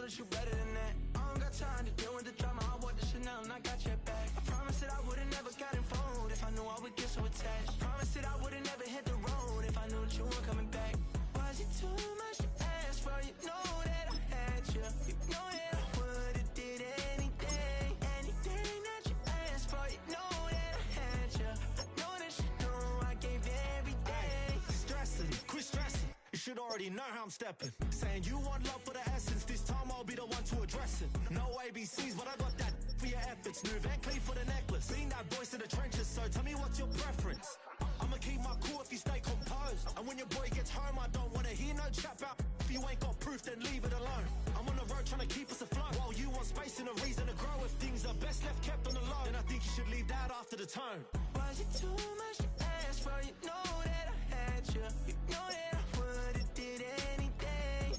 that you better than that. I don't got time to deal with the drama. I want the Chanel and I got your back. I promise that I would've never gotten phone if I knew I would get so attached. I promise that I would've never hit the road if I knew that you weren't coming back. Was it too much to ask for? You know that I had you. You know that I would've did anything that you asked for. You know that I had you. I know that you know I gave everything. Stressing, quit stressing. You should already know how I'm stepping. Saying you want love for the essence. This time I'll be the one to address it. No ABCs, but I got that for your efforts. New Van Cleef for the necklace. Being that voice in the trenches, so tell me what's your preference. I'ma keep my cool if you stay composed. And when your boy gets home, I don't wanna hear no chat about. If you ain't got proof, then leave it alone. I'm on the road trying to keep us afloat. While you want space and a reason to grow. If things are best left kept on the low, then I think you should leave that after the tone. Was it too much to ask for? You know that I had you. You know that I would've did anything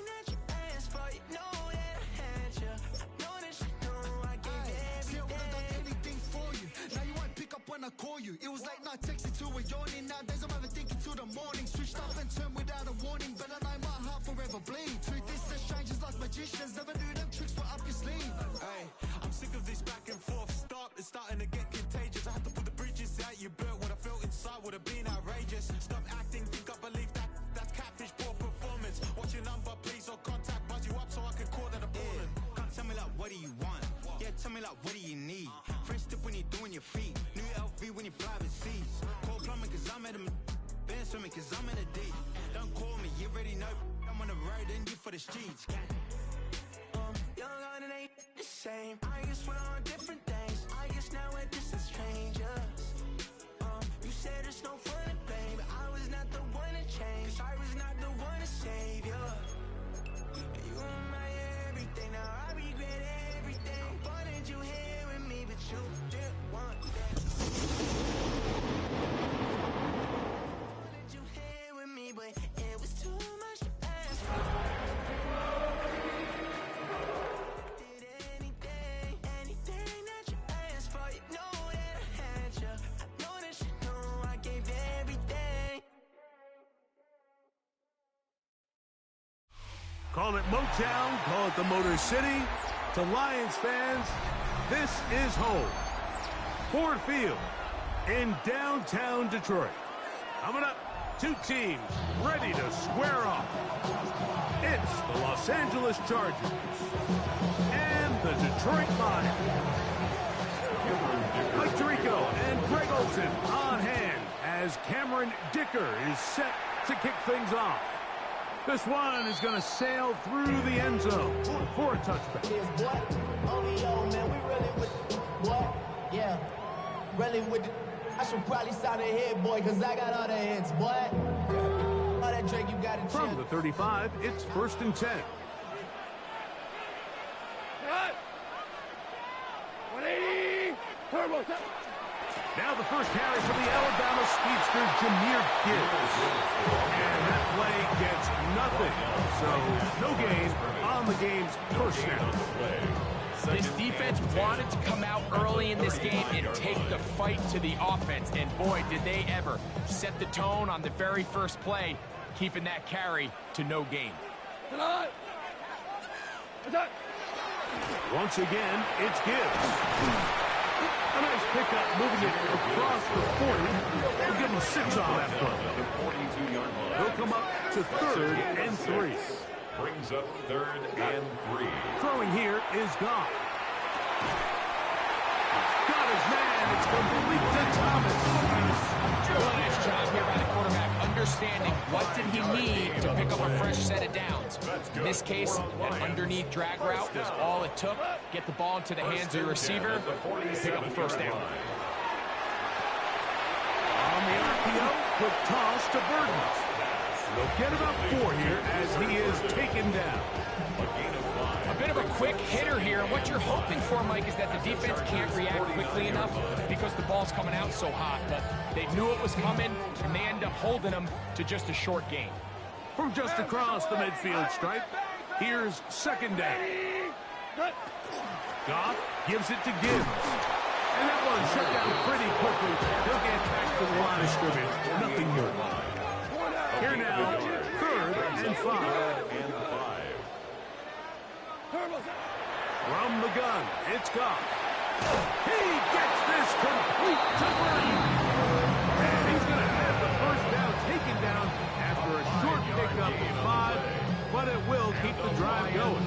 that you asked for. You know that I had you. I know that you know I gave everything. See, I would've done anything for you. Now you won't pick up when I call you. It was late night texting to a yawning. Nowadays I'm overthinking till the morning. Switched up and turned without a warning. But I know my heart forever bleed. Truth is that strangers like magicians never knew them tricks were up your sleeve. Hey, I'm sick of this back and forth. It's starting to get contagious. I had to put the bridges out you built. What I felt inside would have been outrageous. Stop acting, think I believe that. That's catfish, poor performance. What's your number, please, or contact. Buzz you up so I can call that a ballin'. Can't tell me like, what do you want? Yeah, tell me like, what do you need? French tip when you're doing your feet. New LV when you fly overseas. Call plumbing cause I'm at a band swimming cause I'm in a D. Don't call me, you already know. I'm on the road and you for the streets. Young on it ain't the same. I guess we're on different things. I guess now we're distant strangers. You said it's no fun to blame, but I was not the one to change. 'Cause I was not the one to save you. You were my everything. Now I regret everything. I wanted you here with me, but you didn't want that. I wanted you here with me, but it was too much to ask for. Did anything that you asked for. You know that I had you. I know that you know I gave everything. Call it Motown, call it the Motor City. To Lions fans, this is home. Ford Field in downtown Detroit. Coming up, two teams ready to square off. It's the Los Angeles Chargers and the Detroit Lions. Mike Tirico and Greg Olson on hand as Cameron Dicker is set to kick things off. This one is going to sail through the end zone for a touchback. OVO, man, we really with what? Yeah, really with the... I should probably sound ahead, boy, because I got all the hits, boy. All that drink you got to chill. From the 35, it's 1st and 10. Now the first carry for the Alabama speedster, Jahmyr Gibbs. And that play gets nothing. So no gain on the game's first snap. This defense wanted to come out early in this game and take the fight to the offense. And boy, did they ever set the tone on the very first play, keeping that carry to no gain. Once again, it's Gibbs. A nice pickup, moving it across the 40. They'll give him 6 on that play. He'll come up to 3rd and 3. Brings up 3rd and 3. Throwing here is Goff. Got his man. It's complete to Thomas. Really nice job here by the quarterback, understanding what did he need to pick up a fresh set of downs. In this case, an underneath drag route was all it took. Get the ball into the hands of your receiver, pick up the first down. On the RPO, quick toss to Burton. They'll get about 4 here as he is taken down. A bit of a quick hitter here, and what you're hoping for, Mike, is that the defense can't react quickly enough because the ball's coming out so hot, but they knew it was coming, and they end up holding them to just a short gain. From just across the midfield stripe, here's 2nd down. Goff gives it to Gibbs. And that one shut down pretty quickly. He'll get back to the line of scrimmage. Nothing more. Here now, 3rd and 5. From the gun, it's Goff. He gets this complete to Brown. And he's going to have the first down taken down after a short pickup of 5, but it will keep the drive going.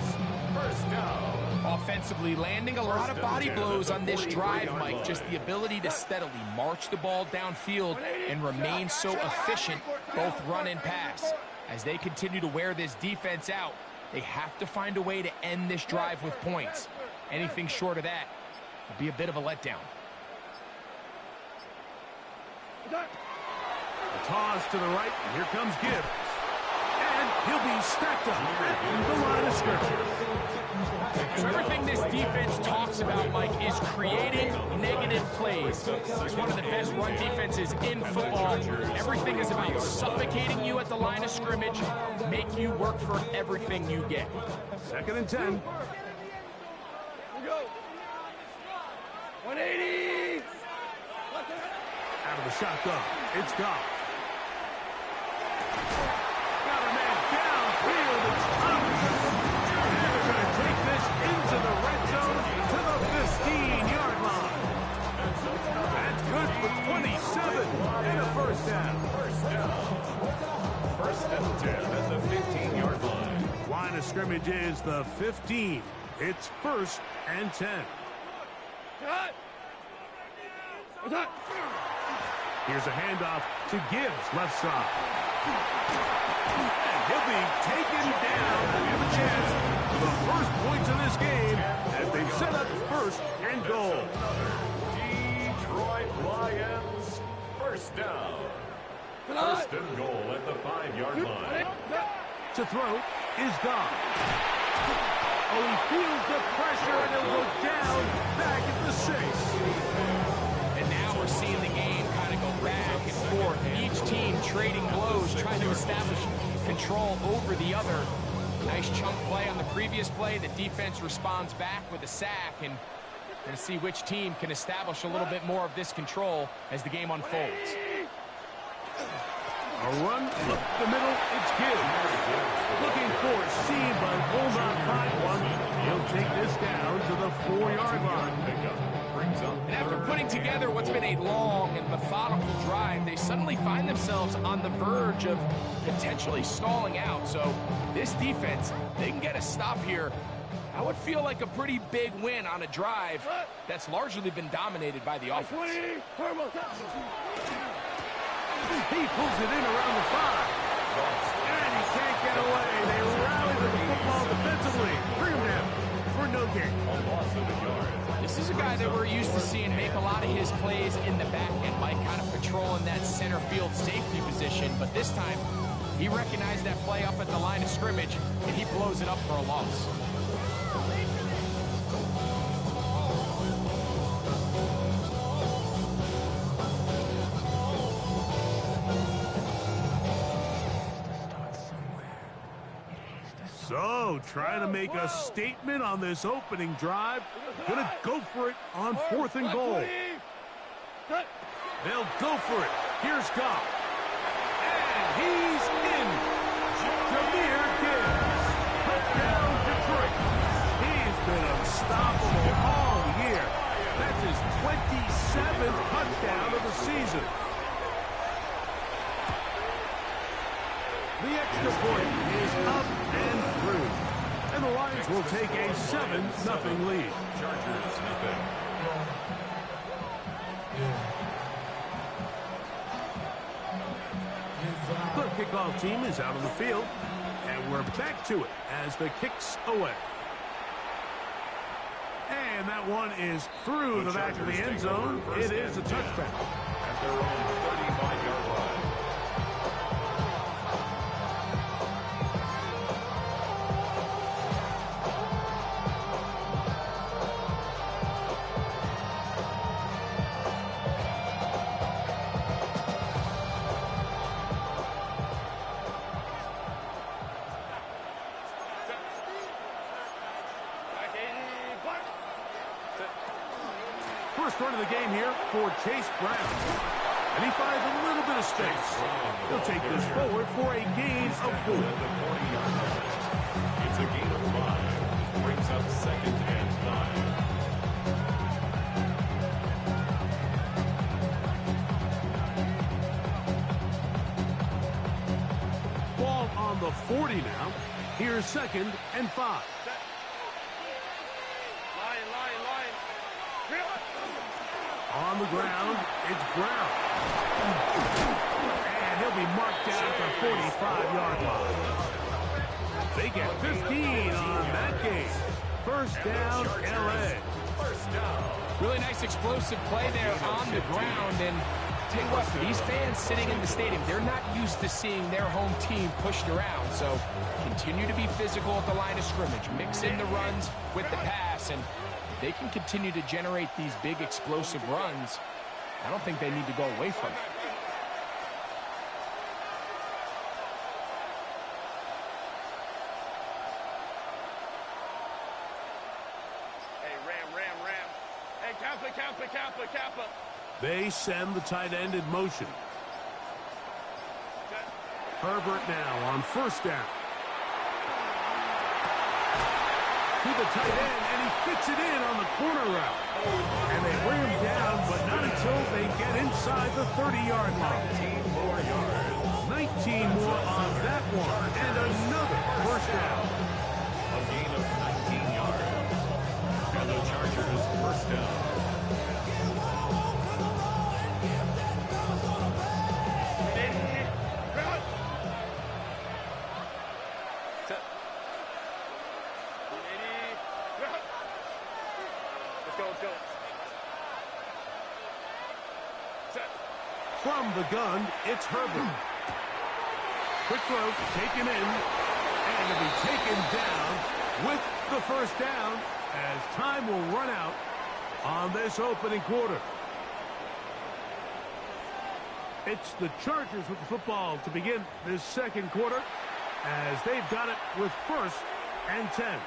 First down. Offensively, landing a lot of body blows on this drive, Mike. Just the ability to steadily march the ball downfield and remain so efficient, both run and pass. As they continue to wear this defense out, they have to find a way to end this drive with points. Anything short of that would be a bit of a letdown. The toss to the right, and here comes Gibbs. And he'll be stacked up at the line of scrimmage. So everything this defense talks about, Mike, is creating negative plays. It's one of the best run defenses in football. Everything is about suffocating you at the line of scrimmage, make you work for everything you get. 2nd and 10. 180. Out of the shotgun, it's Goff. Got a man downfield. It's Thomas. And they're going to take this into the red zone to the 15-yard line. That's good for 27 and a first down. First and 10 at the 15-yard line. Line of scrimmage is the 15. It's 1st and 10. Here's a handoff to Gibbs, left side. And he'll be taken down. We have a chance for the first points of this game as they've set up 1st and goal. Detroit Lions, first down. First and goal at the 5-yard line. To throw is Goff. Oh, he feels the pressure, and he'll go down back at the 6. And now we're seeing the game kind of go back and forth. Each team trading blows, trying to establish control over the other. Nice chunk play on the previous play. The defense responds back with a sack, and we're going to see which team can establish a little bit more of this control as the game unfolds. A run up the middle, it's Gibbs. Looking for a seam, but will not find one. He'll take this down to the 4-yard line. And after putting together what's been a long and methodical drive, they suddenly find themselves on the verge of potentially stalling out. So this defense, they can get a stop here. That would feel like a pretty big win on a drive that's largely been dominated by the offense. He pulls it in around the 5. And he can't get away. They rally to the football defensively. Bring him down for no gain. A loss of a yard. This is a guy that we're used to seeing make a lot of his plays in the back end, Mike, kind of patrolling that center field safety position. But this time, he recognized that play up at the line of scrimmage, and he blows it up for a loss. So, trying to make a statement on this opening drive. Gonna go for it on 4th and goal. They'll go for it. Here's Goff. And he's in. Jameer Gibbs. Touchdown, Detroit. He's been unstoppable all year. That's his 27th touchdown of the season. The extra point is up and through. And the Lions will take a 7-0 lead. Chargers nothing. The kickoff team is out on the field. And we're back to it as the kick's away. And that one is through the back of the end zone. It is a touchback. At their own 35-yard line. First run of the game here for Chase Brown. And he finds a little bit of space. He'll take this forward for a gain of 4. It's a gain of 5. Brings on the 40 now. Here's 2nd and 5. On the ground, it's Brown. And he'll be marked down at the 45-yard line. They get 15 on that game. First down, L.A. Really nice explosive play there on the ground. And tell you what, for these fans sitting in the stadium, they're not used to seeing their home team pushed around. So continue to be physical at the line of scrimmage. Mix in the runs with the pass. And they can continue to generate these big explosive runs. I don't think they need to go away from it. They send the tight end in motion. Herbert now on first down. To the tight end, and he fits it in on the corner route. And they bring him down, but not until they get inside the 30-yard line. 19 more on that one, and another first down. A gain of 19 yards. And the Chargers first down. From the gun, it's Herbert. Quick throw, taken in, and to be taken down with the first down as time will run out on this opening quarter. It's the Chargers with the football to begin this second quarter as they've got it with 1st and 10.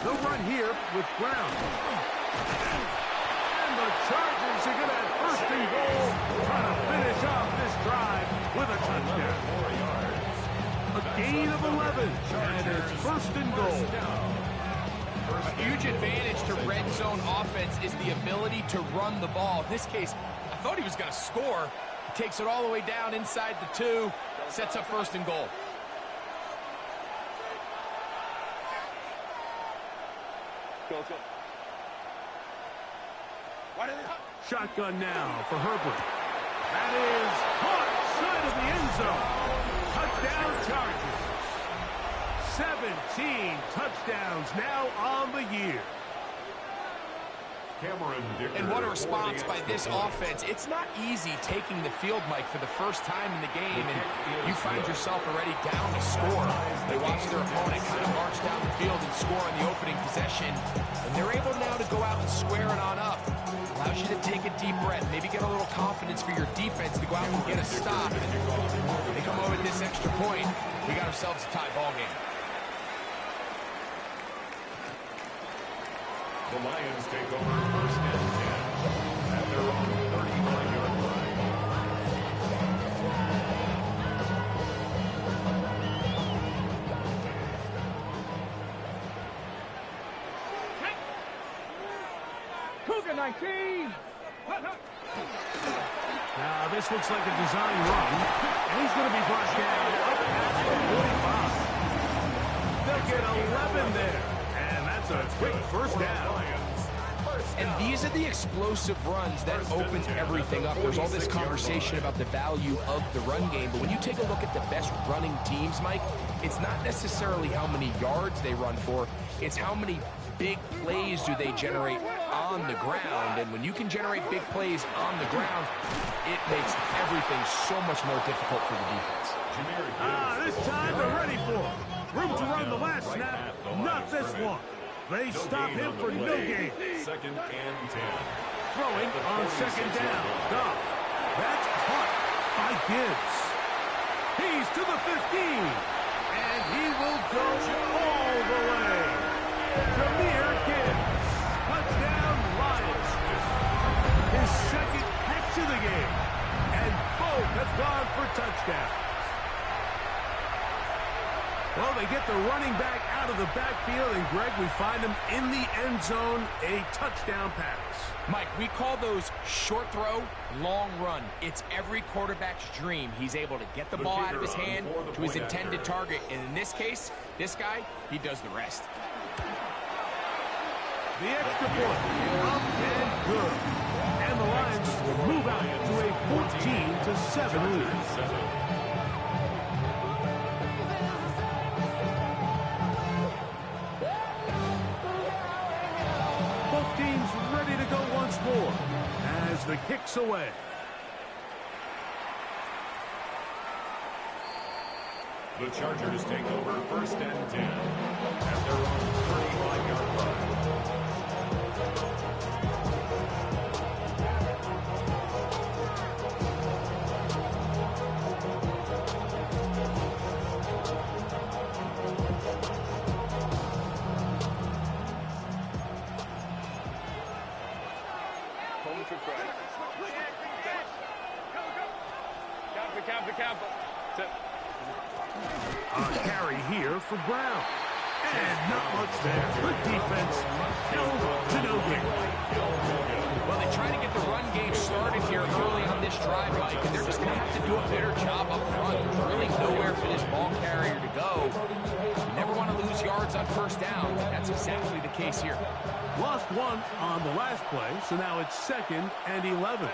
They'll run here with Brown. And the Chargers are going to have 1st and goal, trying to finish off this drive with a touchdown. A gain of 11, and it's 1st and goal. A huge advantage to red zone offense is the ability to run the ball. In this case, I thought he was going to score. He takes it all the way down inside the 2, sets up 1st and goal. Shotgun now for Herbert. That is caught side of the end zone. Touchdown Chargers. 17 touchdowns now on the year. And what a response by this offense. It's not easy taking the field, Mike, for the first time in the game, and you find yourself already down to score. They watch their opponent kind of march down the field and score on the opening possession, and they're able now to go out and square it on up. Allows you to take a deep breath, maybe get a little confidence for your defense to go out and get a stop. And they come over with this extra point. We got ourselves a tie ball game. The Lions take over 1st and 10 at their own 35-yard line. Cougar 19. Now this looks like a design run, and he's going to be brought down up past the 45. They'll get 11 there. A quick first down. And these are the explosive runs that opens everything up. There's all this conversation about the value of the run game, but when you take a look at the best running teams, Mike, it's not necessarily how many yards they run for, it's how many big plays do they generate on the ground. And when you can generate big plays on the ground, it makes everything so much more difficult for the defense. This time they're ready for it. Room to run the last snap, not this one. They stop him for no gain. 2nd and 10. Throwing on 2nd down. Goff. That's caught by Gibbs. He's to the 15. And he will go all the way. Jameer Gibbs. Touchdown Lions. His 2nd catch of the game. both have gone for touchdowns. Well, they get the running back out of the backfield, and, Greg, we find him in the end zone, a touchdown pass. Mike, we call those short throw, long run. It's every quarterback's dream. He's able to get the ball out of his hand to his intended target, and in this case, this guy, he does the rest. The extra point, up and good. And the Lions move out to a 14-7 lead. Teams ready to go once more as the kick's away. The Chargers take over 1st and 10 at their own 35-yard line. A carry here for Brown. And not much there. Good defense. Held to no gain. Well, they try to get the run game started here early on this drive, Mike, and they're just going to have to do a better job up front. There's really nowhere for this ball carrier to go. You never want to lose yards on 1st down, but that's exactly the case here. Lost one on the last play, so now it's 2nd and 11.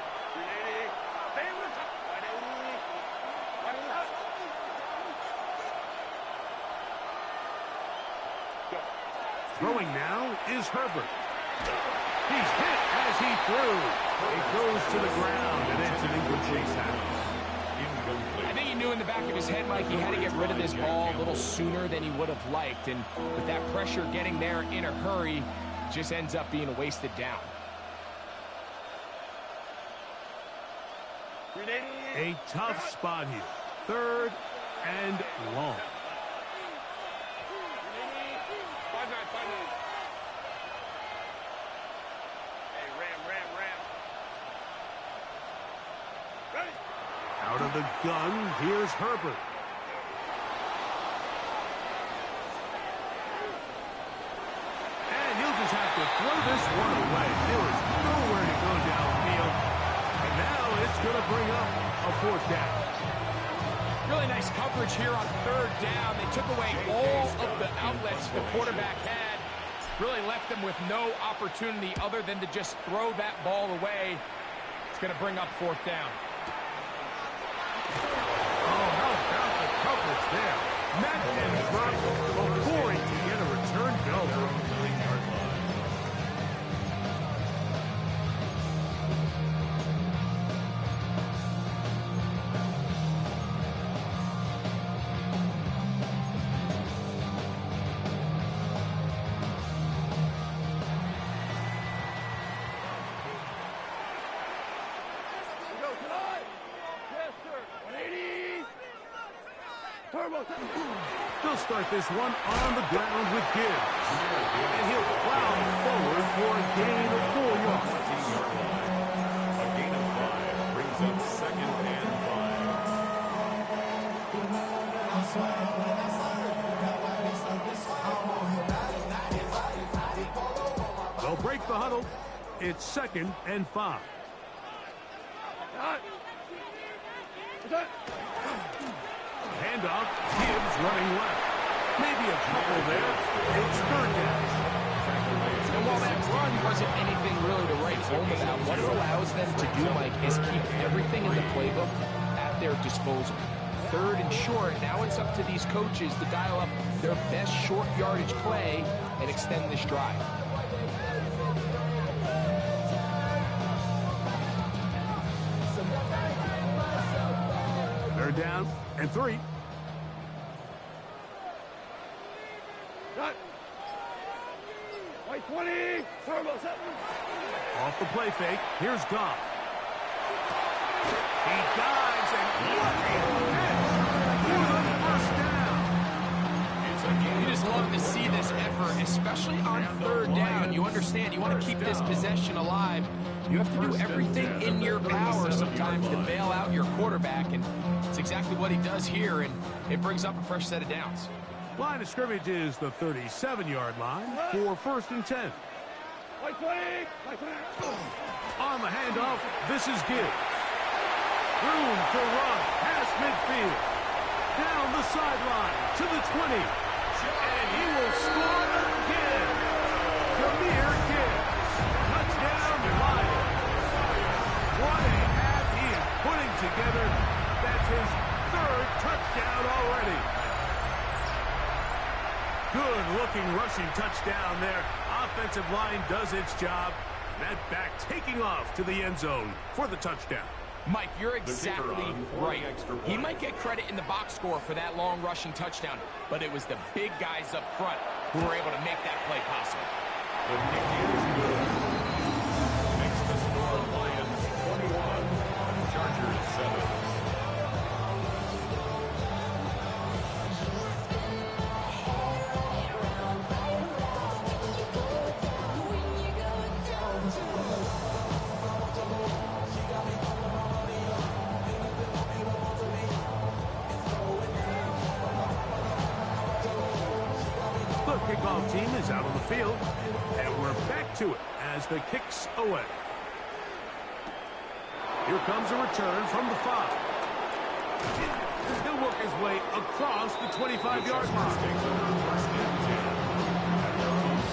Throwing now is Herbert. He's hit as he threw. It goes to the ground, and it's an incomplete pass. I think he knew in the back of his head, Mike, he had to get rid of this ball a little sooner than he would have liked. And with that pressure getting there in a hurry, it just ends up being a wasted down. A tough spot here. 3rd and long. Out of the gun, here's Herbert. And he'll just have to throw this one away. There is nowhere to go downfield. And now it's going to bring up a 4th down. Really nice coverage here on 3rd down. They took away all of the outlets the quarterback had. Really left them with no opportunity other than to just throw that ball away. It's going to bring up 4th down. Oh, how about the coverage there? Madden dropped before he can get a return go. They'll start this one on the ground with Gibbs. And he'll plow forward for a gain of 4 yards. A gain of 5 brings up 2nd and 5. They'll break the huddle. It's 2nd and 5. Handoff, Gibbs running left. Maybe a couple there. It's 3rd down. And while that run wasn't anything really to write home about, what it allows them to do, Mike, is keep everything in the playbook at their disposal. 3rd and short, now it's up to these coaches to dial up their best short yardage play and extend this drive. They're down and 3. White 20, turbo 7. Off the play fake, here's Goff. He dives and what a catch for the 1st down. You just love to see this effort, especially on 3rd down. You understand, you want to keep this possession alive. You have to do everything in your power sometimes to bail out your quarterback, and it's exactly what he does here, and it brings up a fresh set of downs. Line of scrimmage is the 37-yard line for 1st and 10. On the handoff, this is Gibbs. Room to run past midfield. Down the sideline to the 20. And he will score again. Mediocre. Touchdown, Lions. What a half he is putting together. That's his 3rd touchdown already. Good-looking rushing touchdown there. Offensive line does its job. That back taking off to the end zone for the touchdown. Mike, you're exactly right. He might get credit in the box score for that long rushing touchdown, but it was the big guys up front who were able to make that play possible. The kick is good. Makes the score Lions 21, Chargers 7. Kickoff team is out on the field, and we're back to it as the kick's away. Here comes a return from the 5. He'll work his way across the 25-yard line.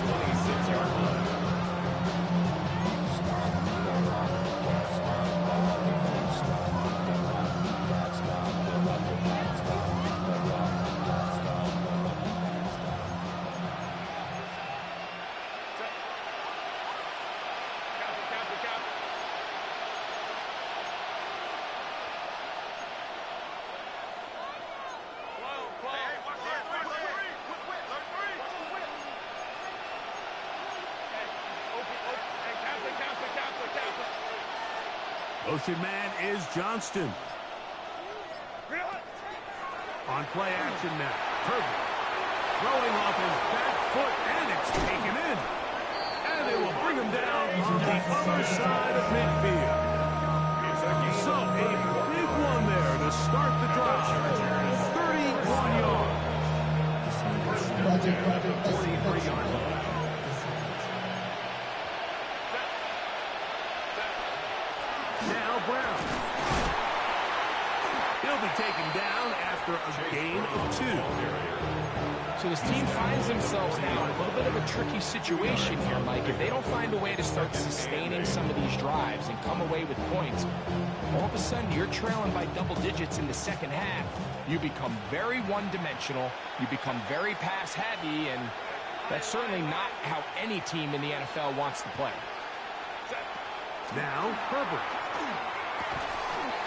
26-yard line. Motion man is Johnston. On play action now. Herbert throwing off his back foot, and it's taken in. And they will bring him down on the other side of midfield. So a big one there to start the drive. 31 yards. 43-yard line. Now Brown. He'll be taken down after a gain of 2. So this team finds themselves now in a little bit of a tricky situation here, Mike. If they don't find a way to start sustaining some of these drives and come away with points, all of a sudden you're trailing by double digits in the second half. You become very one-dimensional. You become very pass-heavy, and that's certainly not how any team in the NFL wants to play. Now Herbert.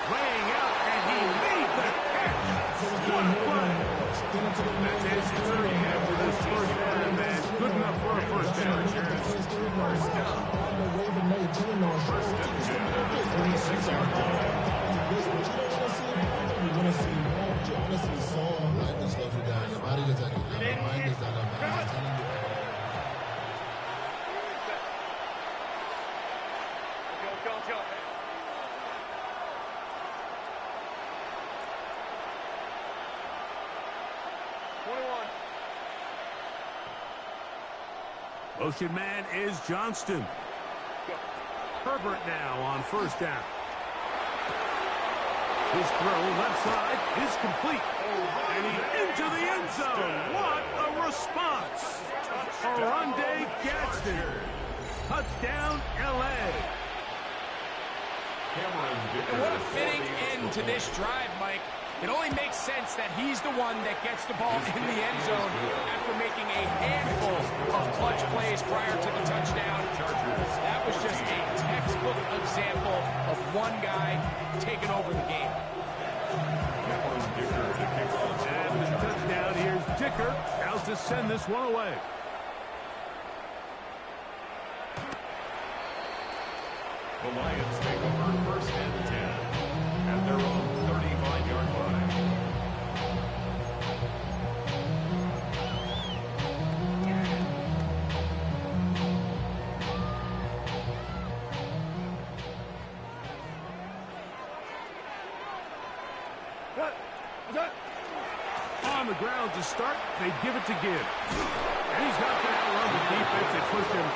Laying out, and he made the catch. What a play. That's his 3rd after this first down, and good enough for a first down. First down. First and 10 at the 26-yard line. You want to see more. You want to see Saul. Life that slows you down. Your body is like your mind is out of balance. Telling you. Motion man is Johnston. Herbert now on first down. His throw left side is complete. And he's into the end zone. What a response. Oronde Gadsden. Touchdown, L.A. And what a fitting end to this drive, Mike. It only makes sense that he's the one that gets the ball in the end zone after making a handful of clutch plays prior to the touchdown. That was just a textbook example of one guy taking over the game. And the touchdown, here's Dicker out to send this one away. The Lions take over 1st and 10 at their own 35-yard line. On the ground to start, they give it to Gibbs. And he's got to outrun the defense and push him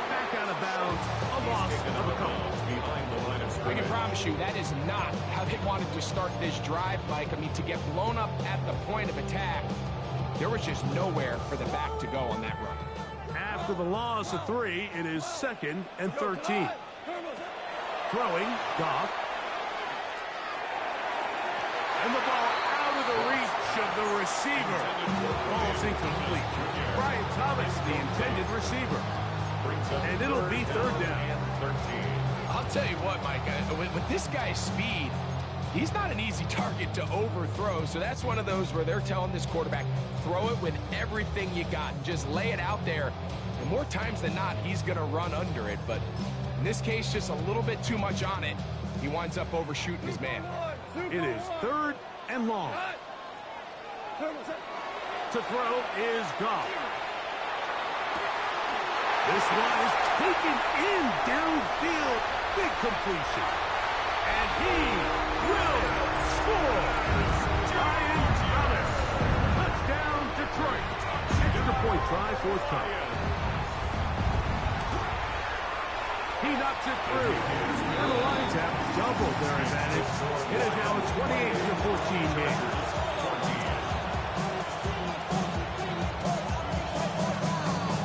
back out of bounds. A loss of a couple. I can promise you that is not how they wanted to start this drive, Mike. I mean, to get blown up at the point of attack, there was just nowhere for the back to go on that run. After the loss of 3, it is 2nd and 13. Throwing, Goff. And the ball out of the reach of the receiver. Ball's incomplete. Brian Thomas, the intended receiver. And it'll be 3rd down. I'll tell you what, Mike, with this guy's speed, he's not an easy target to overthrow. So that's one of those where they're telling this quarterback, throw it with everything you got. Just lay it out there. And more times than not, he's going to run under it. But in this case, just a little bit too much on it. He winds up overshooting his man. It is 3rd and long. To throw is Goff. This one is taken in downfield. Big completion. And he will score. Brian Thomas. Touchdown, Detroit. Extra point try, 4th time. He knocks it through. And the Lions have doubled their advantage. It is now a 28-14 game.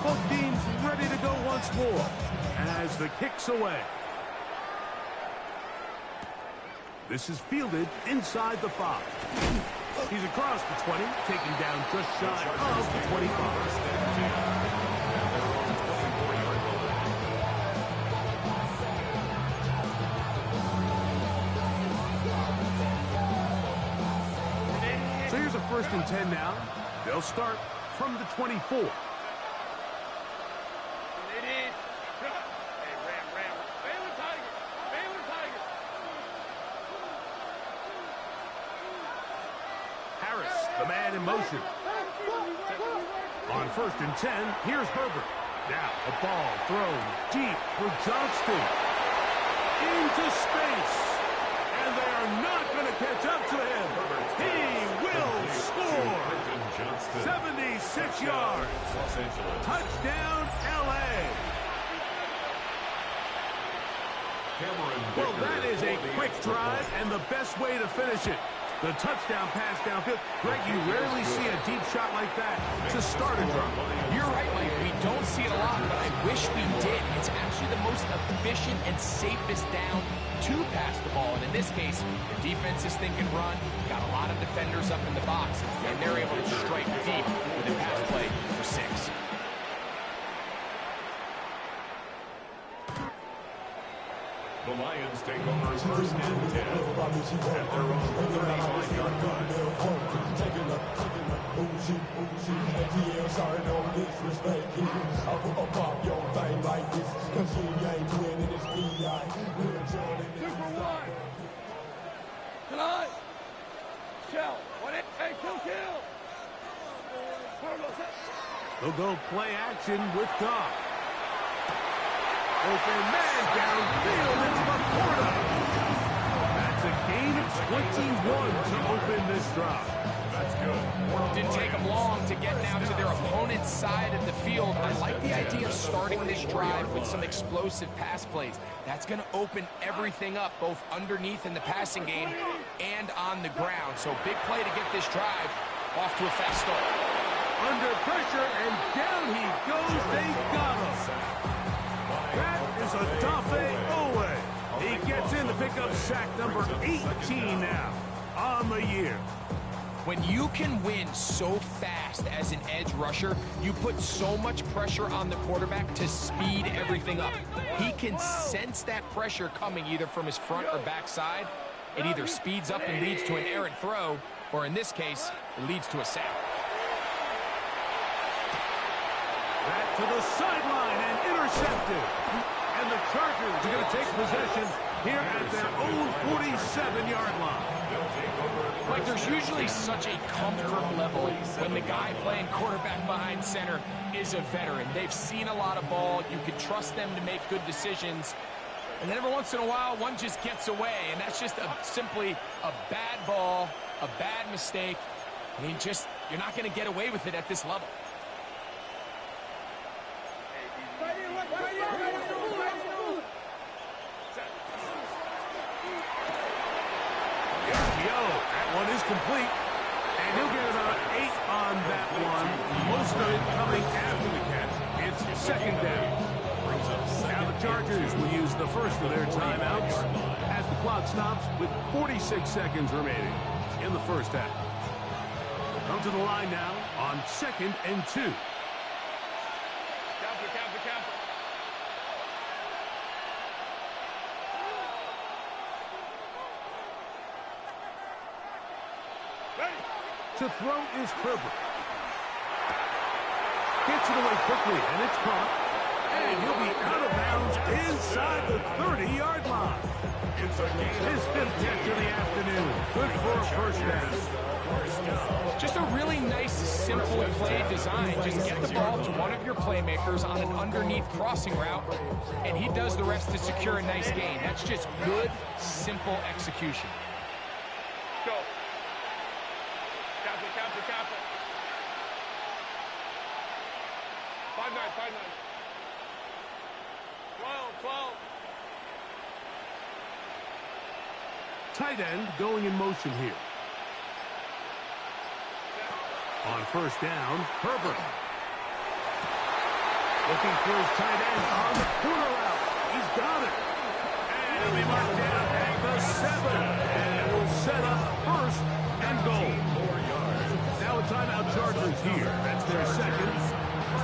Both teams ready to go once more as the kick's away. This is fielded inside the 5. He's across the 20, taken down just shy of the 25. So here's a 1st and 10 now. They'll start from the 24. Harris, the man in motion. On 1st and 10, here's Herbert. Now a ball thrown deep for Johnston. Into space. And they are not going to catch up to him. He will score. 76 yards. Touchdown, L.A. Well, that is a quick drive and the best way to finish it. The touchdown pass downfield. Greg, you rarely see a deep shot like that to start a drive. You're right, Mike. We don't see it a lot, but I wish we did. It's actually the most efficient and safest down to pass the ball. And in this case, the defense is thinking run, got a lot of defenders up in the box, and they're able to strike deep with a pass play for 6. The Lions take over 1st and 10 at their own 39-yard line. Tonight, Shell, what it hey, kill. They'll go play action with Goff. Open man downfield. It's Laporta. That's a gain of 21 to open this drive. That's good. Didn't take them long to get now to their opponent's side of the field. I like the idea of starting this drive with some explosive pass plays. That's going to open everything up, both underneath in the passing game and on the ground. So big play to get this drive off to a fast start. Under pressure, and down he goes. They got him. That is Odafe Owe. He gets in to pick up sack number 18 now on the year. When you can win so fast as an edge rusher, you put so much pressure on the quarterback to speed everything up. He can sense that pressure coming either from his front or back side. It either speeds up and leads to an errant throw, or in this case, it leads to a sack. Back to the sideline and intercepted. And the Chargers are going to take possession here at their own 47-yard line. Like, there's usually such a comfort level when the guy playing quarterback behind center is a veteran. They've seen a lot of ball. You can trust them to make good decisions. And then every once in a while, one just gets away, and that's just simply a bad ball, a bad mistake. I mean, you're not going to get away with it at this level. That one is complete, and he'll get about 8 on that one. Most of it coming after the catch. It's second down. Now the Chargers will use the first of their timeouts as the clock stops with 46 seconds remaining in the first half. We'll come to the line now on 2nd and 2. Counter. To throw is Herbert. Gets it away quickly, and it's caught. And he'll be out of bounds inside the 30-yard line. His 5th catch of the afternoon. Good for a first down. Just a really nice, simple play design. Just get the ball to one of your playmakers on an underneath crossing route, and he does the rest to secure a nice gain. That's just good, simple execution. Go. Counter. 5-9. 12. Tight end going in motion here. On first down, Herbert. Looking for his tight end on the corner route. He's got it. And he'll be marked down at the 7. And it will set up first and goal. Now a timeout Chargers here. That's their second.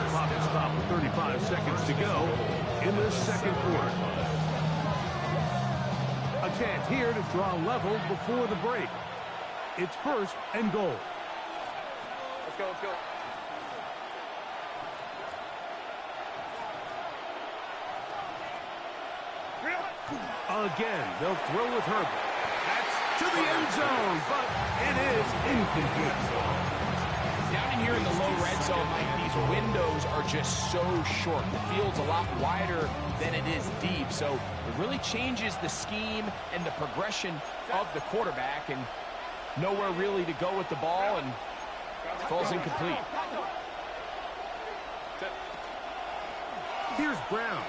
Clock is stopped with 35 seconds to go in the second quarter. A chance here to draw level before the break. It's first and goal. Let's go. Again, they'll throw with Herbert. That's to the end zone, but it is incomplete. Down in here in the low red zone, Mike, these windows are just so short. The field's a lot wider than it is deep, so it really changes the scheme and the progression of the quarterback, and nowhere really to go with the ball, and falls incomplete. Here's Brown.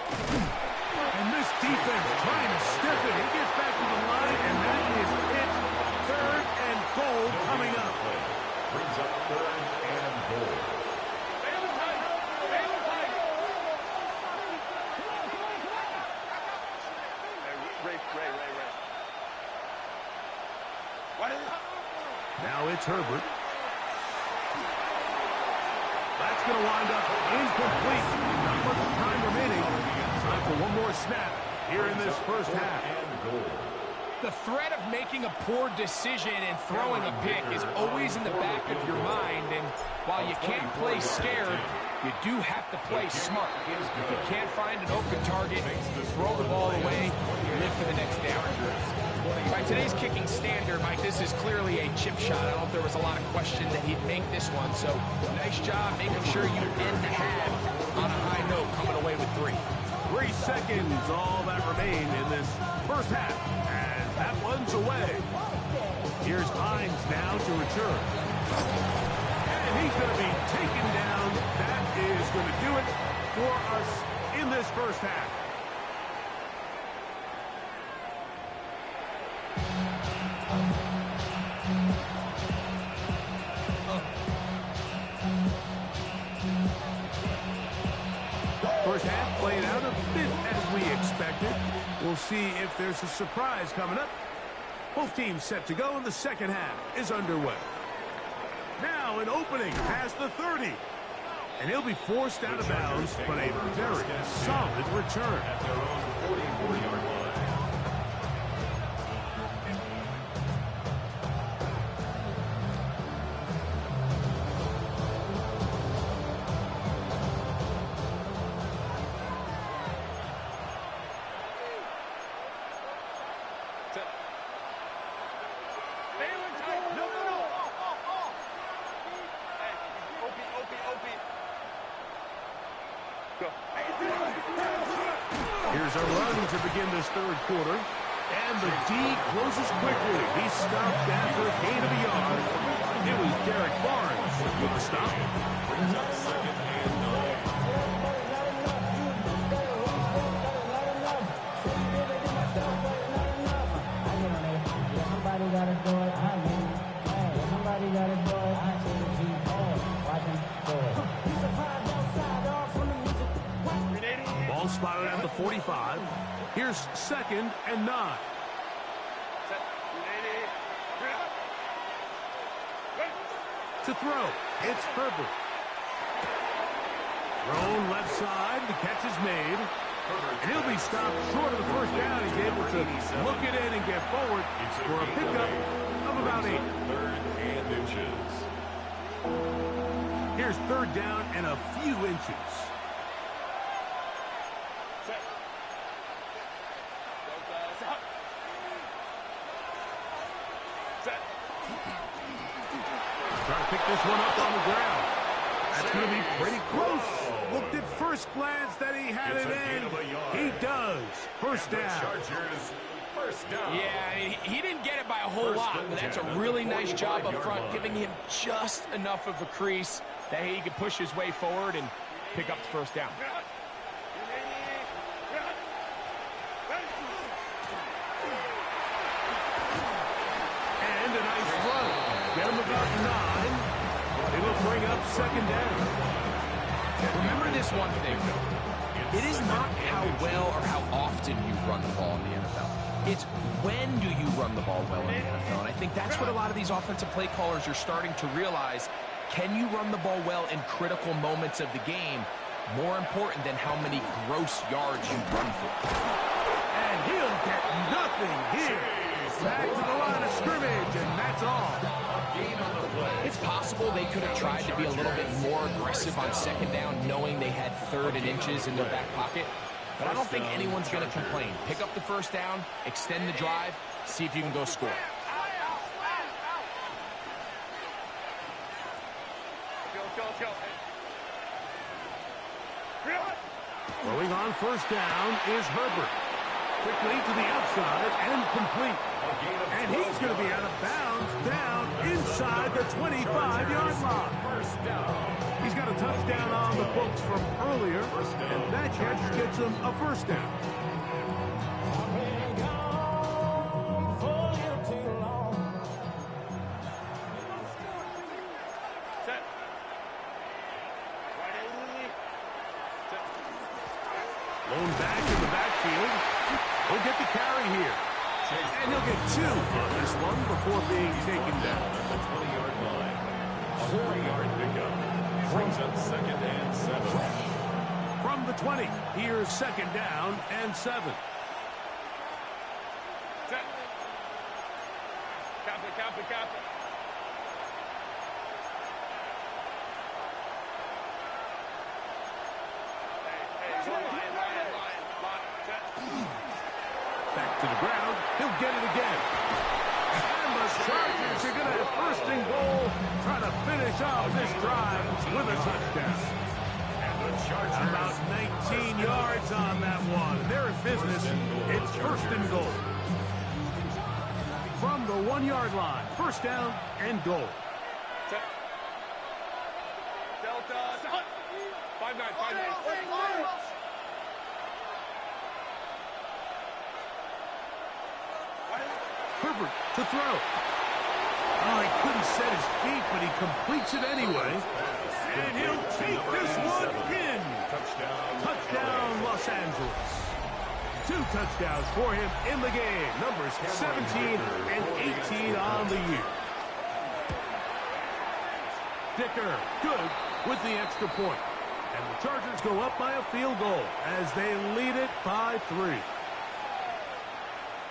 And this defense trying to stiff it. He gets back to the line, and that is it. 3rd and goal coming up. Brings up 3rd and goal. Now it's Herbert. That's going to wind up incomplete. Not much time remaining. Time for one more snap here in this first half. The threat of making a poor decision and throwing a pick is always in the back of your mind, and while you can't play scared, you do have to play smart. If you can't find an open target, throw the ball away, live for the next down. By today's kicking standard, Mike, this is clearly a chip shot. I don't know if there was a lot of question that he'd make this one, so nice job making sure you end the half on a high note, coming away with 3. 3 seconds, all that remain in this first half, as that one's away. Here's Hines now to return. And he's going to be taken down. That is going to do it for us in this first half. First half played out a bit as we expected. We'll see if there's a surprise coming up. Both teams set to go, and the second half is underway. Now an opening past the 30. And he'll be forced out of bounds, but a very solid return. At their own 44-yard line. a run to begin this third quarter. And the D closes quickly. He stopped after a gain of a yard. It was Derek Barnes with the stop. Brings up second and 9. Somebody gotta do it. I mean, hey, somebody gotta do it. I see the G. Watch him do it. Ball spotted at the 45. Here's second and 9. To throw, it's Herbert. Thrown left side, the catch is made. And he'll be stopped short of the first down. He's able to look it in and get forward for a pickup of about 8. Third and inches. Here's third down and a few inches. Trying to pick this one up on the ground. That's going to be pretty close. Looked at first glance that he had it in. He does. First down. Chargers, first down. Yeah, I mean, he didn't get it by a whole lot, but that's a really nice job up front, giving him just enough of a crease that he could push his way forward and pick up the first down. And a nice run. Get him about 9. It'll bring up second down. Remember this one thing, though. It is not how well or how often you run the ball in the NFL. It's when do you run the ball well in the NFL. And I think that's what a lot of these offensive play callers are starting to realize. Can you run the ball well in critical moments of the game? More important than how many gross yards you run for. And he'll get nothing here. Back to the line of scrimmage, and that's all. It's possible they could have tried to be a little bit more aggressive on second down, knowing they had third and inches in their back pocket. But I don't think anyone's going to complain. Pick up the first down, extend the drive, see if you can go score. Throwing on first down is Herbert. Quickly to the outside and complete. And he's going to be out of bounds down inside the 25-yard line. He's got a touchdown on the books from earlier, and that catch gets him a first down. Lone back in the backfield. He'll get the carry here. And he'll get 2 on this one before being taken down. At the 20-yard line. A 3-yard pickup. Brings up second and 7. From the 20, here's second down and 7. Cap it. Back to the ground. He'll get it again. And the Chargers are going to have first and goal, trying to finish off this drive with a touchdown. About 19 yards on that one. They're in business. It's first and goal. From the 1-yard line, first down and goal. Delta. 5-9. Herbert to throw. Oh, he couldn't set his feet, but he completes it anyway. And he'll take this one in. Touchdown, Los Angeles. 2 touchdowns for him in the game. Numbers 17 and 18 on the year. Dicker, good with the extra point. And the Chargers go up by a field goal as they lead it by 3.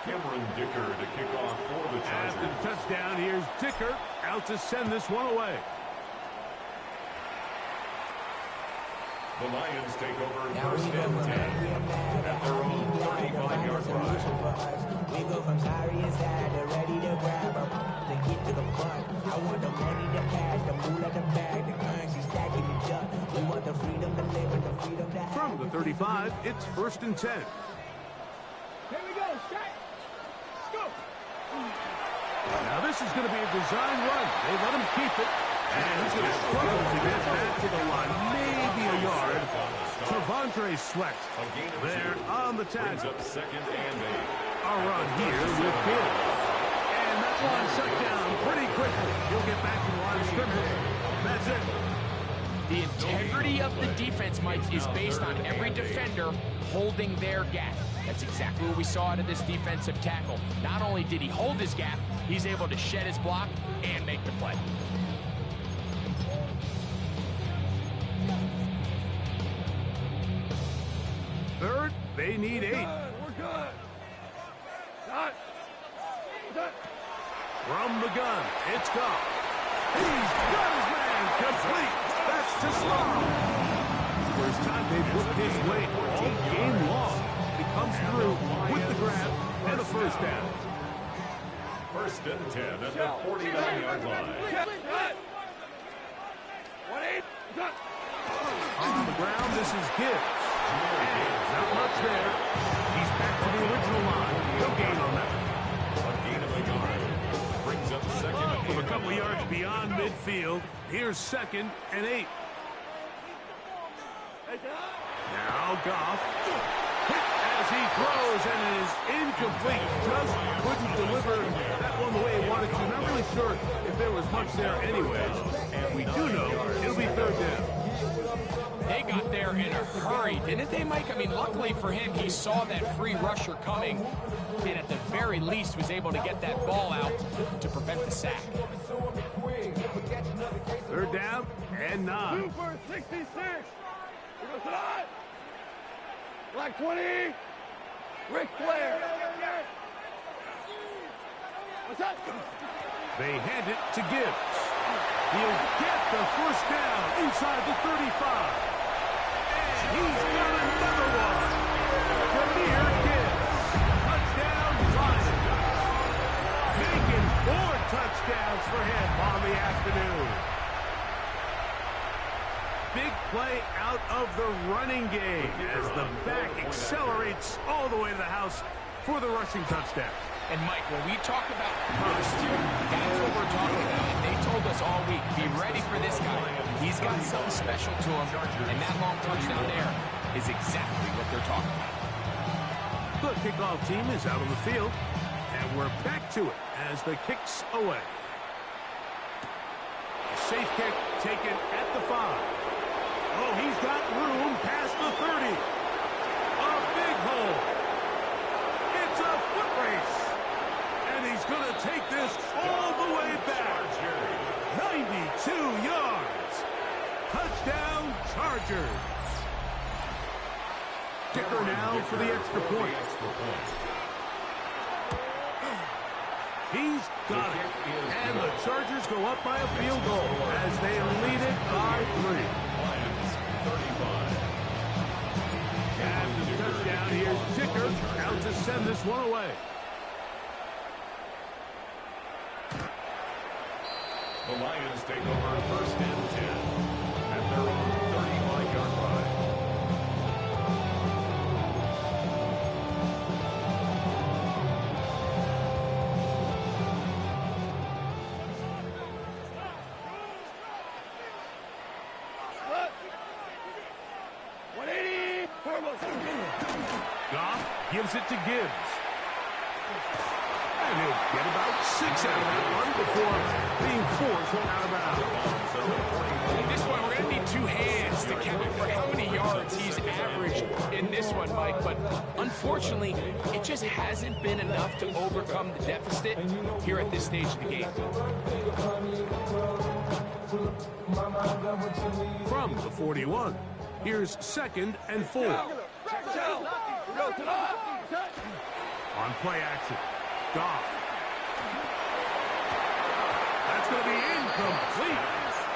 Cameron Dicker to kick off for the Chargers. After the touchdown, here's Dicker out to send this one away. The Lions take over first and 10 at their own 35-yard line. We go from sorry inside to ready to grab up to get to the front. I want the money, the cash, the moolah, the bag, the currency stacking the junk. We want the freedom to live and the freedom to have. From the 35, it's first and 10. this is going to be a design run. They let him keep it, and he's going to struggle to get back to the line. Maybe a yard. Tavondre Sweat there on the tackle. Second and 8. A run here with Gibbs. And that one shut down pretty quickly. He'll get back to the line of scrimmage. That's it. The integrity of the defense, Mike, is based on every defender holding their gap. That's exactly what we saw out of this defensive tackle. Not only did he hold his gap, he's able to shed his block and make the play. Third, they need 8. We're good. From the gun, it's Goff. He's got his man complete. That's to Small. First time they've looked his way all game long. He comes through with the grab and a first down. First and 10 at the 49-yard line. On the ground, this is Gibbs. And not much there. He's back to the original line. No gain on that. A gain of a yard. Brings up second. From a couple of yards beyond midfield, here's second and 8. Now Goff. As he throws, and it is incomplete. Just couldn't deliver that one the way he wanted to. Not really sure if there was much there anyways. And we do know it'll be third down. They got there in a hurry, didn't they, Mike? I mean, luckily for him, he saw that free rusher coming, and at the very least was able to get that ball out to prevent the sack. Third down and 9. Super 66. We go tonight. Black 20. Ric Flair. What's that? They hand it to Gibbs. He'll get the first down inside the 35. And he's got another one. Premier Gibbs. Touchdown, Lions. Making 4 touchdowns for him on the afternoon. Big play out of the running game as the back accelerates all the way to the house for the rushing touchdown. And, Mike, when we talk about burst, that's what we're talking about. And they told us all week, be ready for this guy. He's got something special to him, and that long touchdown there is exactly what they're talking about. The kickoff team is out on the field, and we're back to it as the kick's away. Safe kick taken at the 5. Oh, he's got room past the 30. A big hole. It's a foot race. And he's going to take this all the way back. 92 yards. Touchdown, Chargers. Kicker now for the extra point. He's got it. And the Chargers go up by a field goal as they lead it by 3. After the touchdown, here's Dicker out to send this one away. The Lions take over first and 10 at their own 35-yard line. Goff gives it to Gibbs. And he'll get about 6 out of that one before being forced out of bounds. At this point, we're going to need 2 hands to count for how many yards he's averaged in this one, Mike. But unfortunately, it just hasn't been enough to overcome the deficit here at this stage of the game. From the 41, here's second and 4. On play action, Goff. That's going to be incomplete.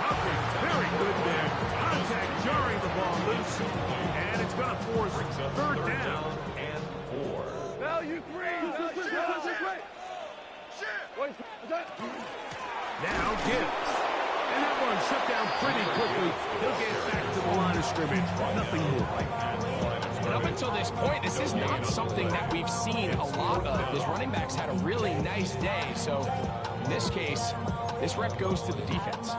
Coverage very good there. Contact jarring the ball loose. And it's going to force third down. And 4. Value 3. Now Gibbs. And that one shut down pretty quickly. He'll get back to the line of scrimmage. Nothing more. And up until this point, this is not something that we've seen a lot of. His running backs had a really nice day, so In this case, this rep goes to the defense.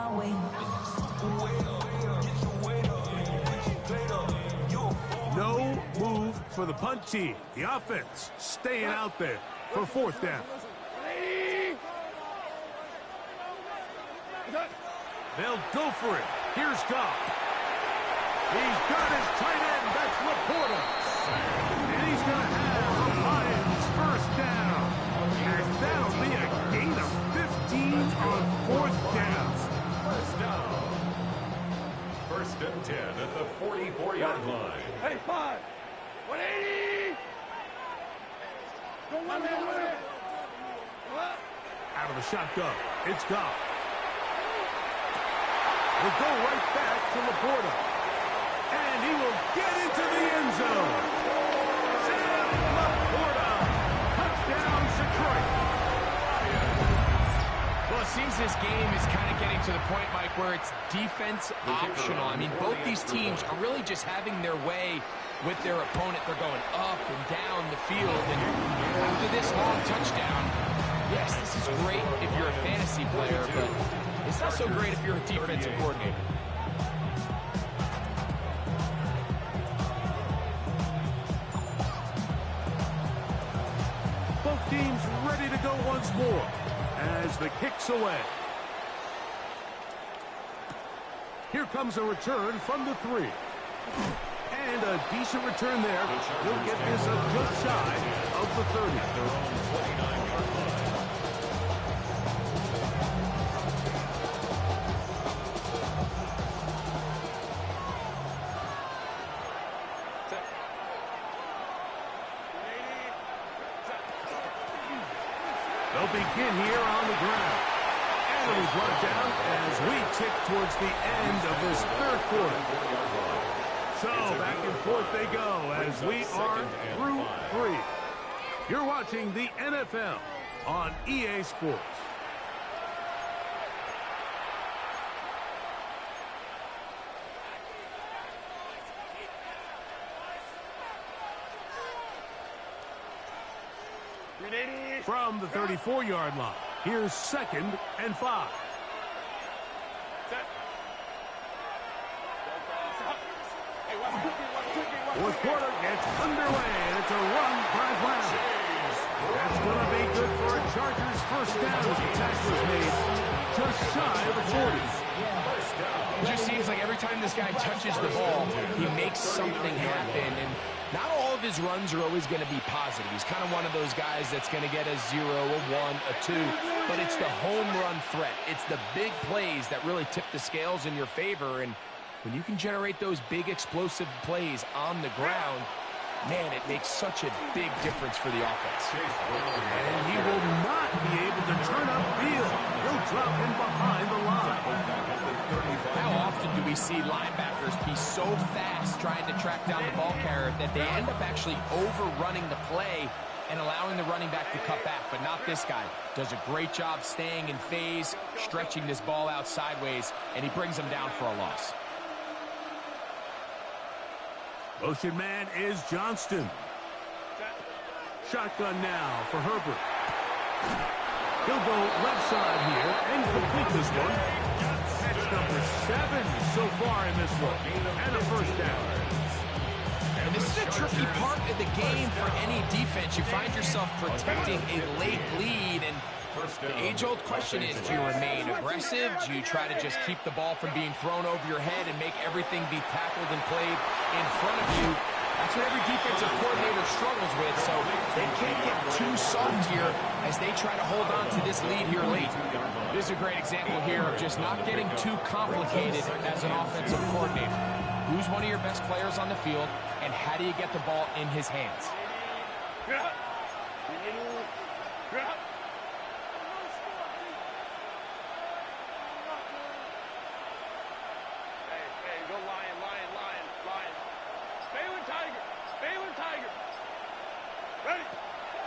No move for the punt team. The offense staying out there for 4th down. They'll go for it. Here's Goff. He's got his tight end. That's Laporta. And he's going to have the Lions 1st down. And that'll be a gain of 15 on 4th down. 1st down. 1st and 10 at the 44-yard line. Hey, 5. 180. Out of the shotgun. It's Goff. Will go right back to Laporta. And he will get into the end zone. Sam Laporta. Touchdown, Detroit. Well, it seems this game is kind of getting to the point, Mike, where it's defense optional. I mean, both these teams are really just having their way with their opponent. They're going up and down the field. And after this long touchdown, yes, this is great if you're a fantasy player, but it's not so great if you're a defensive coordinator. Both teams ready to go once more as the kick's away. Here comes a return from the 3. And a decent return there. He'll get this up just shy of the 30. Their own 29-yard line. They'll begin here on the ground. And it was brought down as we tick towards the end of this 3rd quarter. So back and forth they go as we are through 3. You're watching the NFL on EA Sports. From the 34-yard line, here's 2nd and 5. Fourth quarter gets underway, and it's a run by Brown. That's going to be good for a Chargers 1st down as the tackle is made just shy of the 40. It just seems like every time this guy touches the ball, he makes something happen. And not all of his runs are always going to be positive. He's kind of one of those guys that's going to get a 0, a 1, a 2. But it's the home run threat. It's the big plays that really tip the scales in your favor. And when you can generate those big explosive plays on the ground, man, it makes such a big difference for the offense. And he will not be able to turn upfield. He'll drop in behind the line. How often do we see linebackers be so fast trying to track down the ball carrier that they end up actually overrunning the play and allowing the running back to cut back? But not this guy. Does a great job staying in phase, stretching this ball out sideways, and he brings them down for a loss. Motion man is Johnston. Shotgun now for Herbert. He'll go left side here and complete this one. That's number 7 so far in this one. And a 1st down. And this is a tricky part of the game for any defense. You find yourself protecting a late lead, and the age-old question is, do you remain aggressive? Do you try to just keep the ball from being thrown over your head and make everything be tackled and played in front of you? That's what every defensive coordinator struggles with, so they can't get too soft here as they try to hold on to this lead here late. This is a great example here of just not getting too complicated as an offensive coordinator. Who's one of your best players on the field, and how do you get the ball in his hands?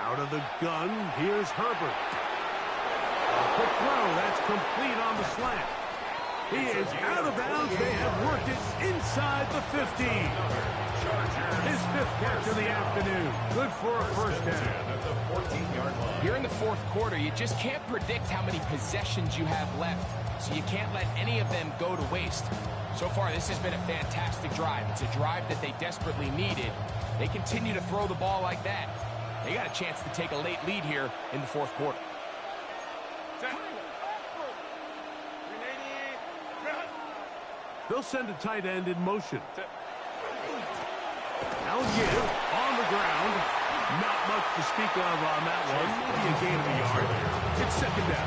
Out of the gun, here's Herbert. A quick throw, that's complete on the slant. He is out of bounds. They have worked it inside the 15. His 5th catch of the afternoon. Good for a first down. At the 14-yard line. Here in the 4th quarter, you just can't predict how many possessions you have left, so you can't let any of them go to waste. So far, this has been a fantastic drive. It's a drive that they desperately needed. They continue to throw the ball like that. They got a chance to take a late lead here in the 4th quarter. They'll send a tight end in motion. Now give on the ground. Not much to speak of on that one. Maybe a gain of a yard. It's 2nd down.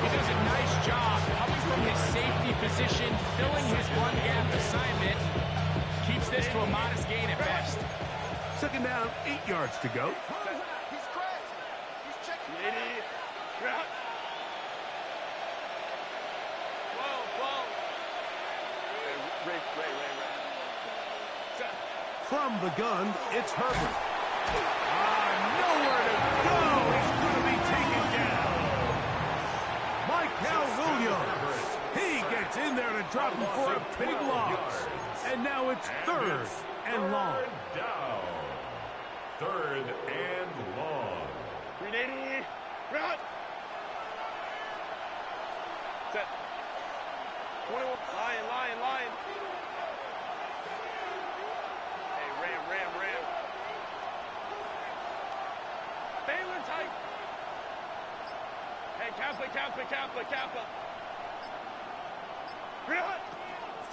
He does a nice job coming from his safety position, filling his run gap assignment. Keeps this to a modest gain at best. 2nd down, 8 yards to go. He's crashed. He's checking. From the gun, it's Herbert. Nowhere to go. He's going to be taken down. Michael Williams. He gets in there to drop him for a big loss. And now it's 3rd and long. 3rd down. 3rd and long. 380. Run. Set. 21. Lion. Ram. Baylor tight. Hey, Kappa. Run.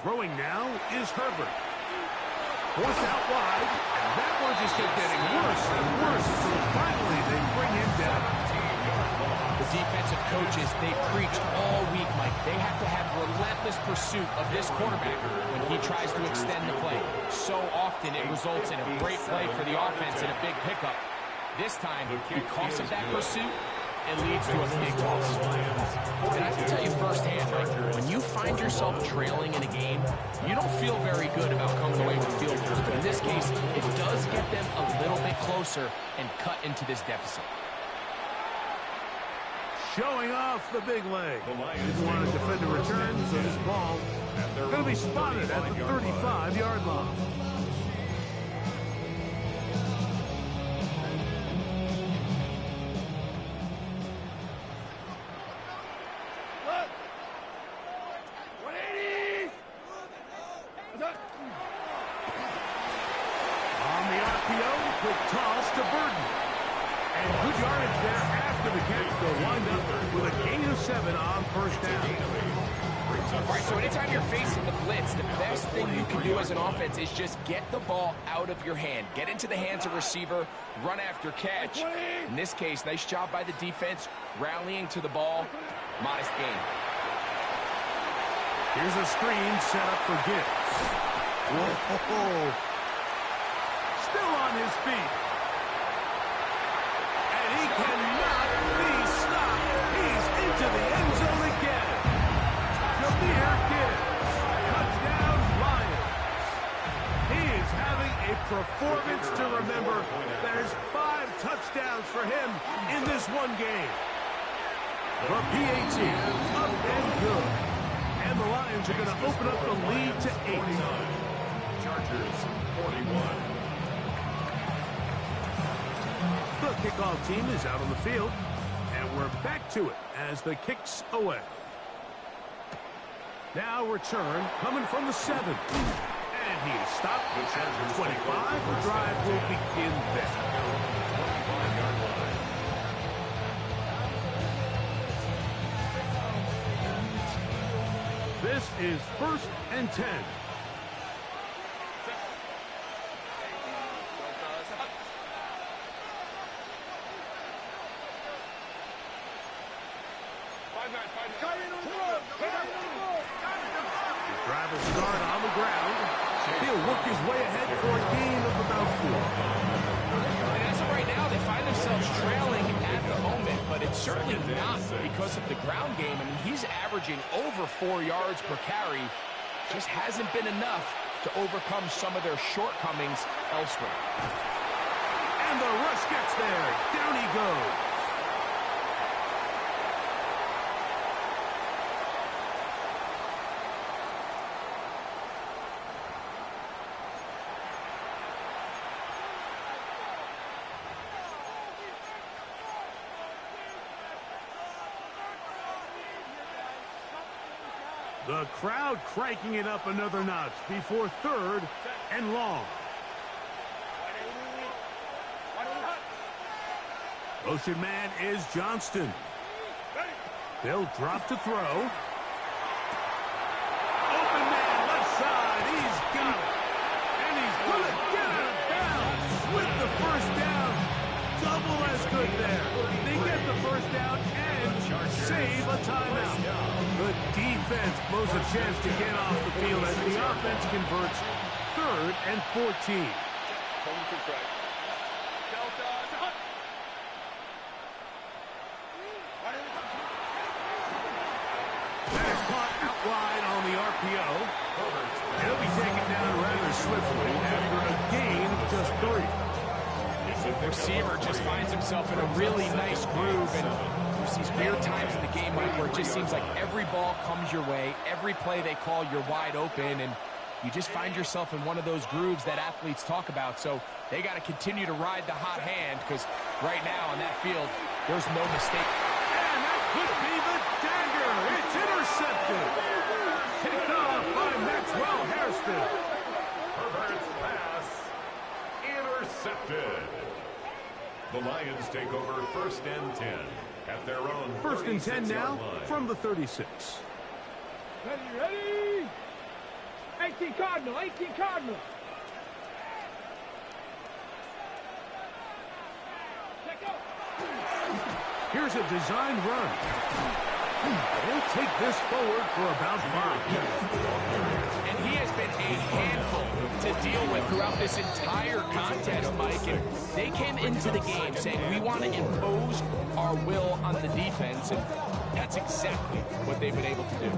Throwing now is Herbert. Forced out wide. And that one just kept getting worse and worse until finally they bring him down. The defensive coaches, they preached all week, Mike. They have to have relentless pursuit of this quarterback when he tries to extend the play. So often it results in a great play for the offense and a big pickup. This time, because of that pursuit, it leads to a big loss. And I can tell you firsthand, Mike, when you find yourself trailing in a game, you don't feel very good about coming away with field goals. But in this case, it does get them a little bit closer and cut into this deficit. Showing off the big leg. Didn't want to defend a return, so this ball going to be spotted at the 35-yard line. On the RPO, quick toss to Burton. And good yardage there after the catch. They'll wind up with a gain of 7 on 1st down. All right, so anytime you're facing the blitz, the best thing you can do as an offense is just get the ball out of your hand. Get into the hands of receiver, run after catch. In this case, nice job by the defense, rallying to the ball. Modest gain. Here's a screen set up for Gibbs. Whoa. Still on his feet. And he cannot be stopped. He's into the end zone again. Mediocre Gibbs. Touchdown, Lions. He is having a performance to remember. There's 5 touchdowns for him in this one game. The PAT up and good. And the Lions are going to open up the lead to 8. Chargers 41. The kickoff team is out on the field. And we're back to it as the kick's away. Now return coming from the 7. And he is stopped at the 25. The drive will begin there. 25-yard line. This is 1st and 10. Drive will start on the ground. He'll work his way ahead for a gain of about 4. And as of right now, they find themselves trailing at the moment, but it's certainly not because of the ground game. I mean, he's averaging over 4 yards per carry. Just hasn't been enough to overcome some of their shortcomings elsewhere. And the rush gets there. Down he goes. The crowd cranking it up another notch before 3rd and long. Motion man is Johnston. They'll drop to throw. Open man, left side. He's got it. And he's going to get out of bounds with the first down. Double as good there. They get the first down and save a timeout. The defense blows a chance to get off the field as the offense converts 3rd and 14. That is caught out wide on the RPO. He'll be taken down rather swiftly after a gain of just 3. The receiver just finds himself in a really nice groove, and there's these weird times in the game, Mike, where it just seems like every ball comes your way, every play they call, you're wide open, and you just find yourself in one of those grooves that athletes talk about. So they got to continue to ride the hot hand, because right now on that field, there's no mistake. And that could be the dagger. It's intercepted. Picked off by Maxwell Hairston. Herbert's pass intercepted. The Lions take over 1st and 10 at their own 1st and 10 now line. from the 36. Ready? 18 Cardinal, 18 Cardinal. Here's a designed run. They'll take this forward for about 5. And he has been a handful to deal with throughout this entire contest, Mike. And they came into the game saying, we want to impose our will on the defense, and that's exactly what they've been able to do.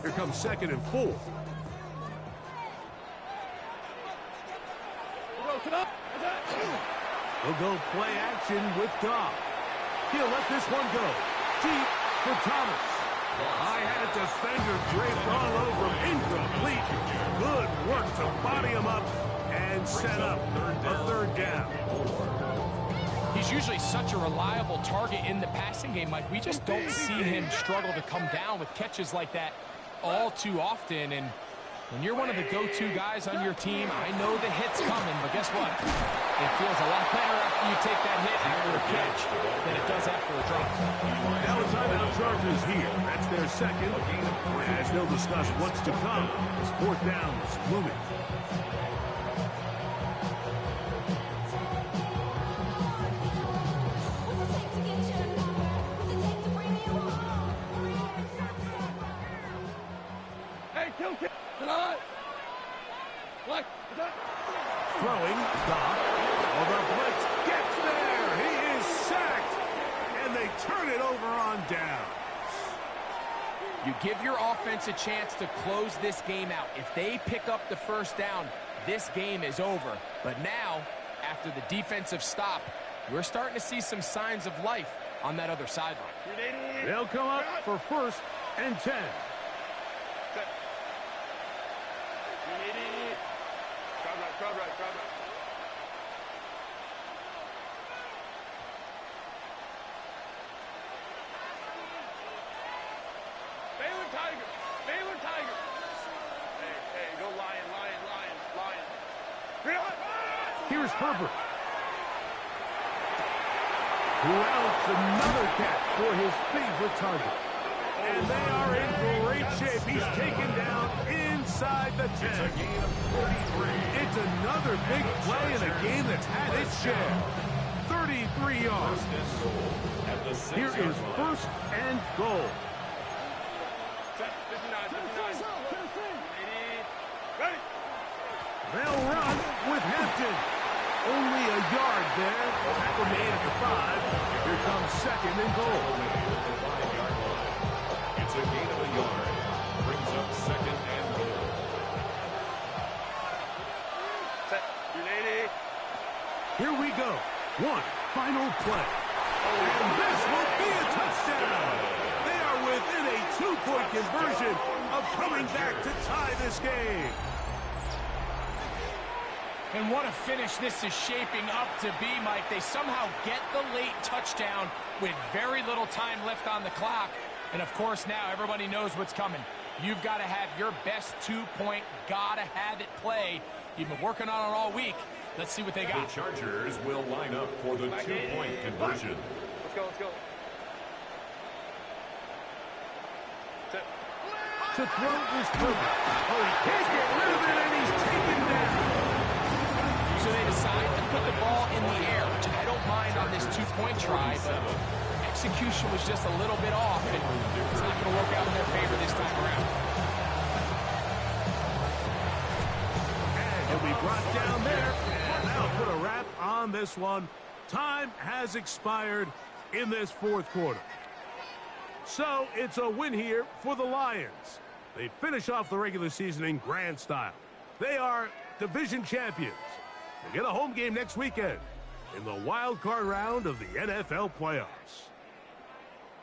Here comes 2nd and 4. He'll go play action with Goff. He'll let this one go. Deep for Thomas. I had a defender draped all over him. Incomplete. Good work to body him up and set up a 3rd down. He's usually such a reliable target in the passing game, Mike. We just don't see him struggle to come down with catches like that all too often. And when you're one of the go-to guys on your team, I know the hit's coming, but guess what? It feels a lot better after you take that hit after a catch than it does after a drop. Now the timeout Chargers here. That's their 2nd. As they'll discuss what's to come as 4th down is looming. Hey, kill kick. Throwing, Goff. Oh, the blitz gets there. He is sacked. And they turn it over on down. You give your offense a chance to close this game out. If they pick up the 1st down, this game is over. But now, after the defensive stop, we're starting to see some signs of life on that other sideline. They'll come up for 1st and 10. Crowd right. Baylor Tiger. Hey, go Lion. Here's Herbert. Who else? Another catch for his favorite target. And they are in great shape. He's taken down inside the 10. It's a gain of 43. It's another big play in a game that's had its share. 33 yards. Here is 1st and goal. 59. Ready? They'll run with Hampton. Only a yard there. Tackle made at the 5. Here comes 2nd and goal. It's a gain of a yard. Brings up 2nd and goal. Set. Here we go. One final play. And this will be a touchdown. They are within a 2-point conversion of coming back to tie this game. And what a finish this is shaping up to be, Mike. They somehow get the late touchdown with very little time left on the clock. And, of course, now everybody knows what's coming. You've got to have your best two-point, gotta-have-it play. You've been working on it all week. Let's see what they got. The Chargers will line up for the two-point conversion. Let's go, let's go. To throw this perfect. Oh, he can't get rid of it, and he's taken down. So they decide to put the ball in the air, which I don't mind on this two-point try, but execution was just a little bit off, and it's not going to work out in their favor this time around. And he'll be brought down there, and that'll put a wrap on this one. Time has expired in this fourth quarter. So it's a win here for the Lions. They finish off the regular season in grand style. They are division champions. They get a home game next weekend in the wild card round of the NFL playoffs.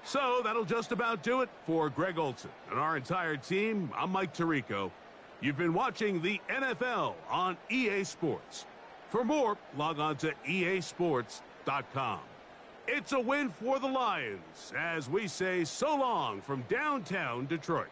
So that'll just about do it for Greg Olson and our entire team. I'm Mike Tirico. You've been watching the NFL on EA Sports. For more, log on to easports.com. It's a win for the Lions as we say so long from downtown Detroit.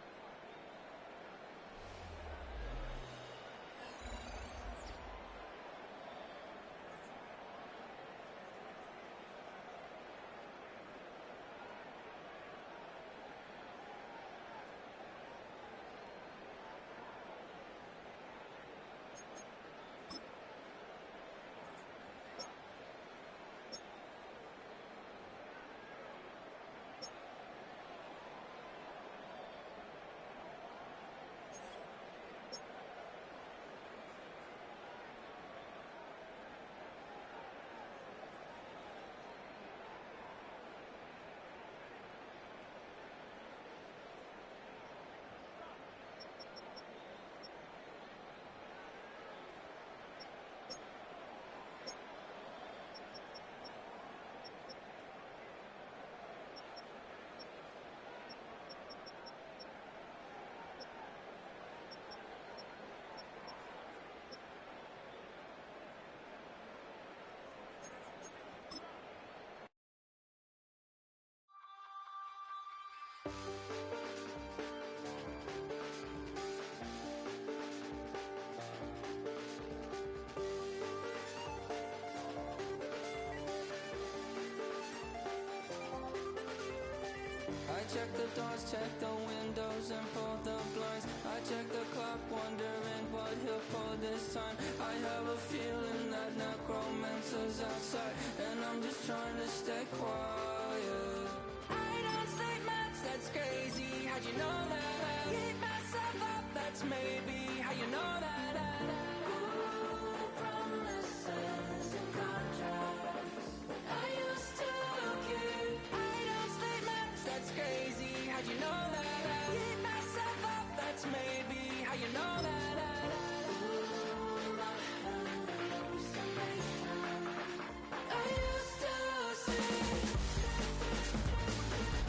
I check the doors, check the windows, and pull the blinds. I check the clock, wondering what he'll pull this time. I have a feeling that necromancer's outside, and I'm just trying to stay quiet. I don't sleep much, that's crazy. How'd you know that? Keep myself up, that's maybe how you know that. Ooh, promises and contracts I used to keep. I don't sleep much, that's crazy. How'd you know that? Keep myself up, that's maybe how you know that. Ooh, my hallucination I used to see.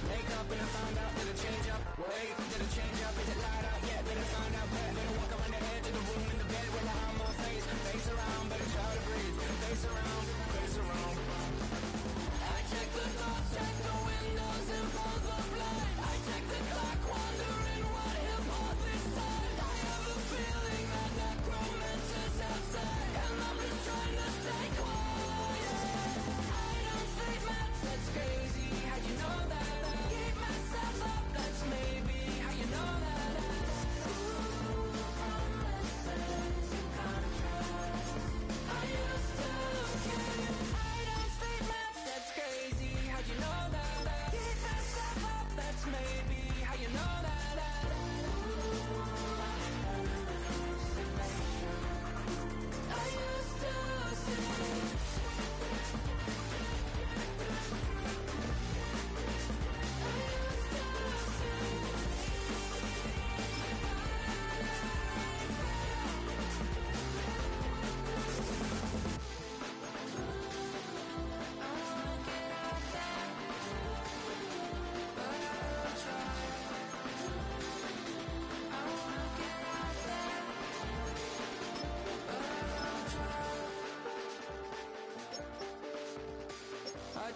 Wake up and I found out that it change up. Wait, did it change up? Is it light out yet? Did it find out where? Did it walk around the edge of the room in the bed with my arm on face? Face around, better try to breathe. Face around, face around. I check the doors, check the windows, and pull the blind. I check the clock, wondering what he'll pull this time. I have a feeling that necromancer's outside, and I'm just trying to stay quiet. I don't sleep much, that's crazy. How'd you know that? Keep myself up, that's maybe how you know that. Ooh, promises and contracts I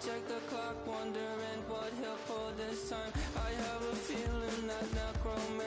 check the clock, wondering what he'll pull this time. I have a feeling that necromancy